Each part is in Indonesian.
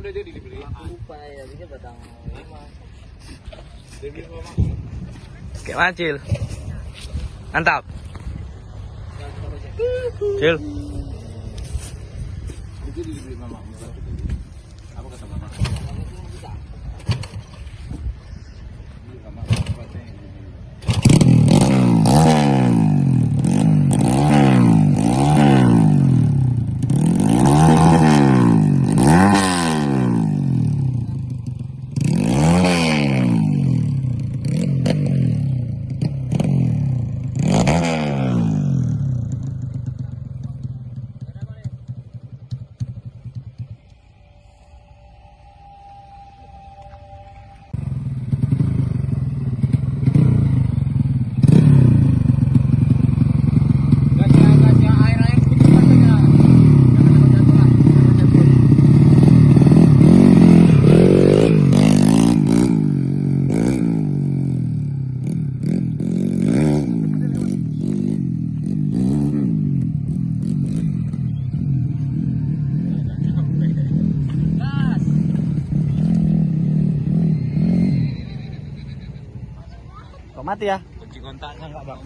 udah jadi dibeli. Lupa ya, bisa batang 5. Dibeli mama. Kayak mana, Cil? Mantap. Cil. Itu dibeli mama. Apa kata mama? Beli mama. Kok mati ya? Kunci kontaknya enggak, Bang?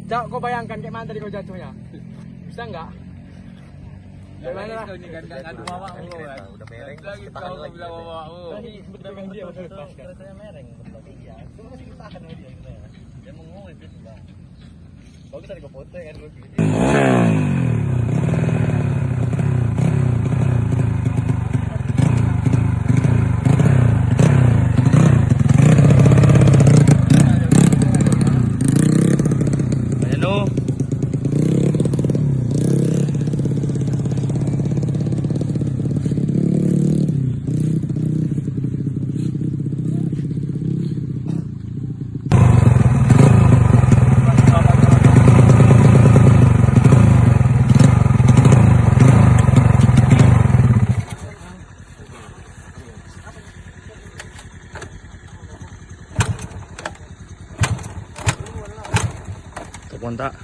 Cak, kau bayangkan kayak mana tadi kau jatuhnya? Bisa enggak? Gimana lah? Ngadu mamamu. Udah mereng. Lagi kau bilang mamamu. Betul dia betul lepaskan. Ceritanya mereng, betul dia. Itu masih kita tahan sama dia gitu ya. Dia mau ngomong itu bang. Bagus tadi kau foto kan dulu gitu. Kontak.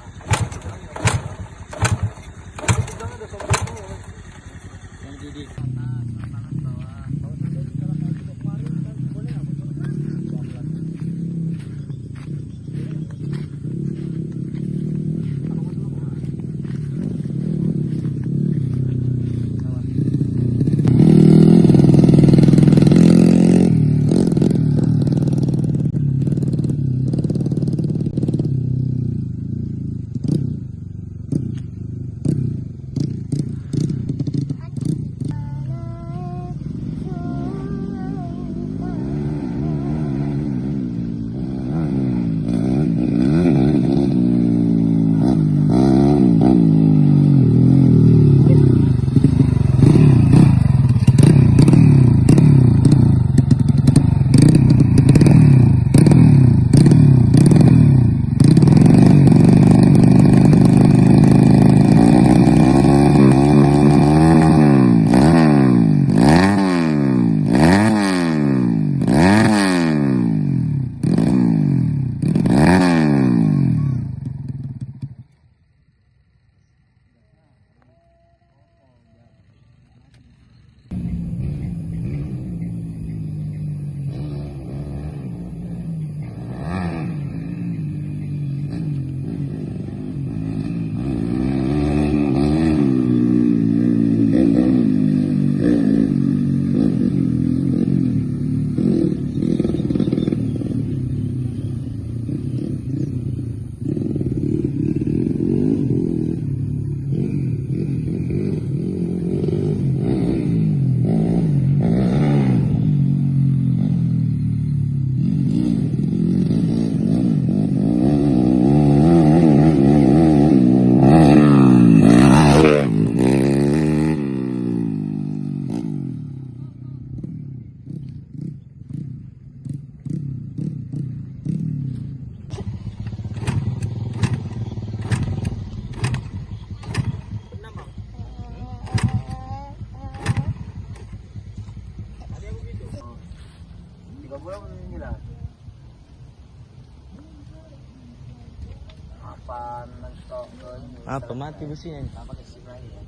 Apa mati besinya? Apa ke sini lagi ya?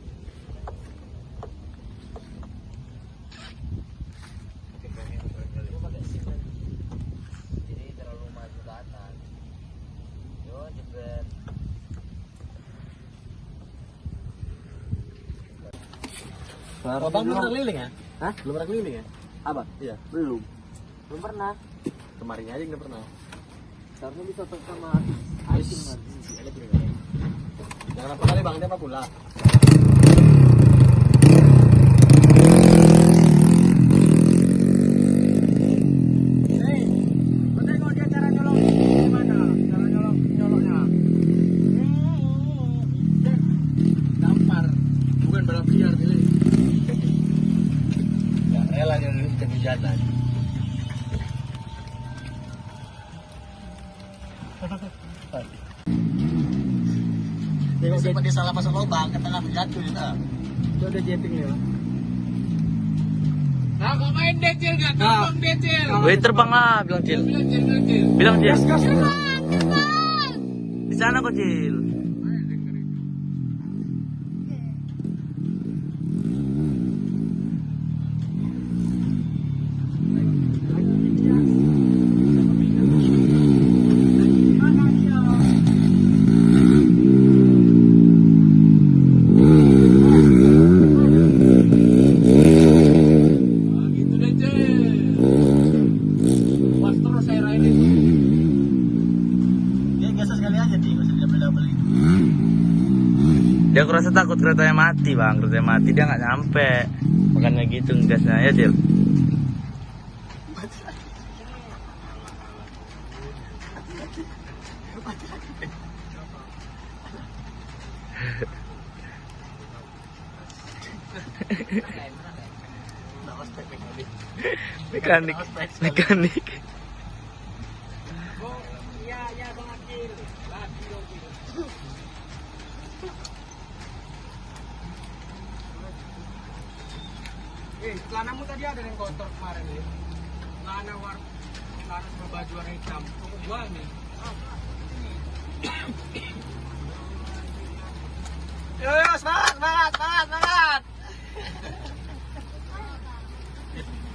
Abang belum pernah keliling ya? Hah? Belum pernah keliling ya? Apa? Iya. Belum. Belum pernah. Kemarin aja nggak pernah. Seharusnya bisa sama Jangan apa kali bang, dia apa pula? Tengok dia cara nyolong gimana? Cara nyolongnya. Gampar. Bukan balap liar pilih. Ya rela yang jadi jalan. Tengok sempat dia salah masuk lubang, ke tengah menjatuh dia. Itu ada jetting ya. Nah, kau main decil gak? Terbang decil. Wih, terbang lah, bilang Cil. Bilang Cil, bilang Cil. Bilang Cil. Gas. Di sana kok Cil. Nah, gitu decil. Pas terus saya rainin. Dia gas sekali aja nih, nggak usah double-double itu. Dia kurasa takut keretanya mati bang, keretanya mati dia nggak nyampe. Makanya gitu gasnya ya Cil. Mekanik, mekanik. Oh, iya Bang Akil. Lagi dong. Celanamu tadi ada yang kotor kemarin nih. Celana sama baju warna hitam. Kamu jual nih. Yo, semangat.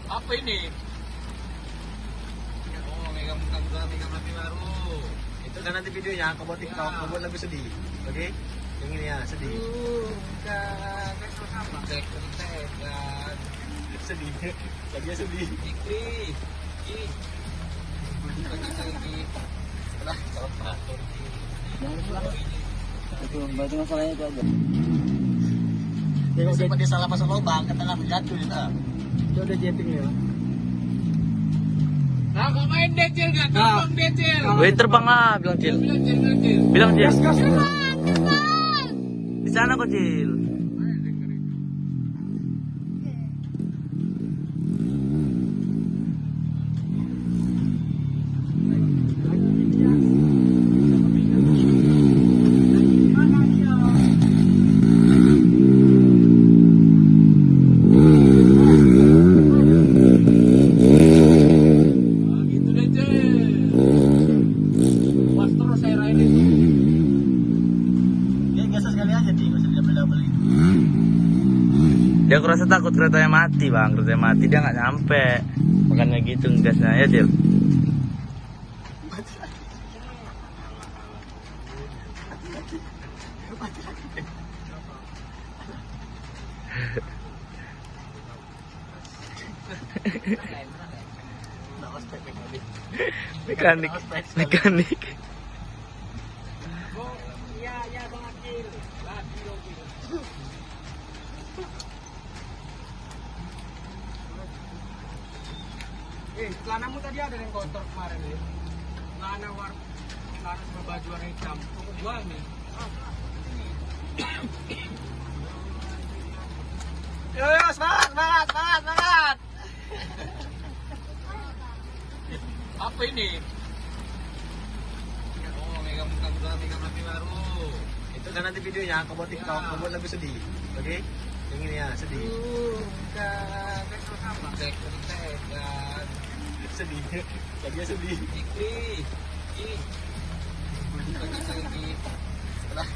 Apa ini? Oh, megang mati baru. Itu kan nanti videonya, kau buat TikTok, kau buat lagu sedih. Oke? Yang ini ya, sedih. Sedih. Lagi sedih. Lah, Itu berarti masalahnya itu aja. tengok sempat dia salah masuk lubang, ke tengah menjatuh dia. Itu ada jetting ya. Nah, kau main decil gak? Terbang decil. Wih, terbang lah, bilang Cil. Bilang Cil, bilang Cil. Bilang Cil. Gas. Di sana kok Cil. Nah, gitu decil. Pas terus saya rainin. Dia gas sekali aja nih, nggak usah double-double itu. Dia kurasa takut keretanya mati bang, keretanya mati dia nggak nyampe. Makanya gitu gasnya ya Cil. Mekanik, mekanik. Oh, iya Bang Akil. Lagi dong. Celanamu tadi ada yang kotor kemarin nih. Celana sama baju warna hitam. Kamu jual nih. Yo, semangat. Apa ini? Oh, megang mati baru. Itu kan nanti videonya, kau buat TikTok, kau buat lagu sedih. Oke? Yang ini ya, sedih. Sedih. Lagi sedih. Lah,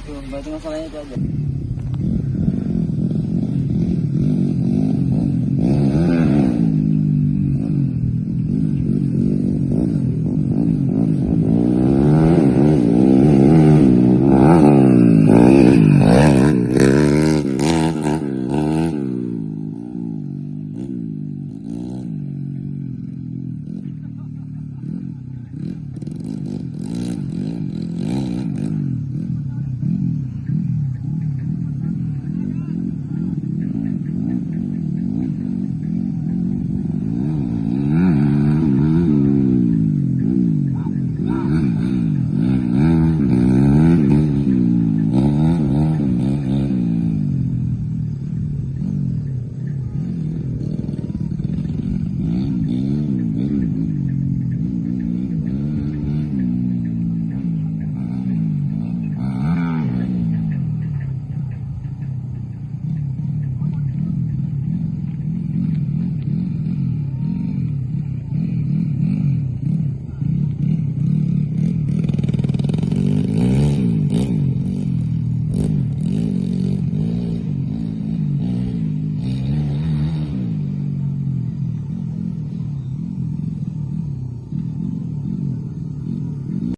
Itu berarti masalahnya itu aja.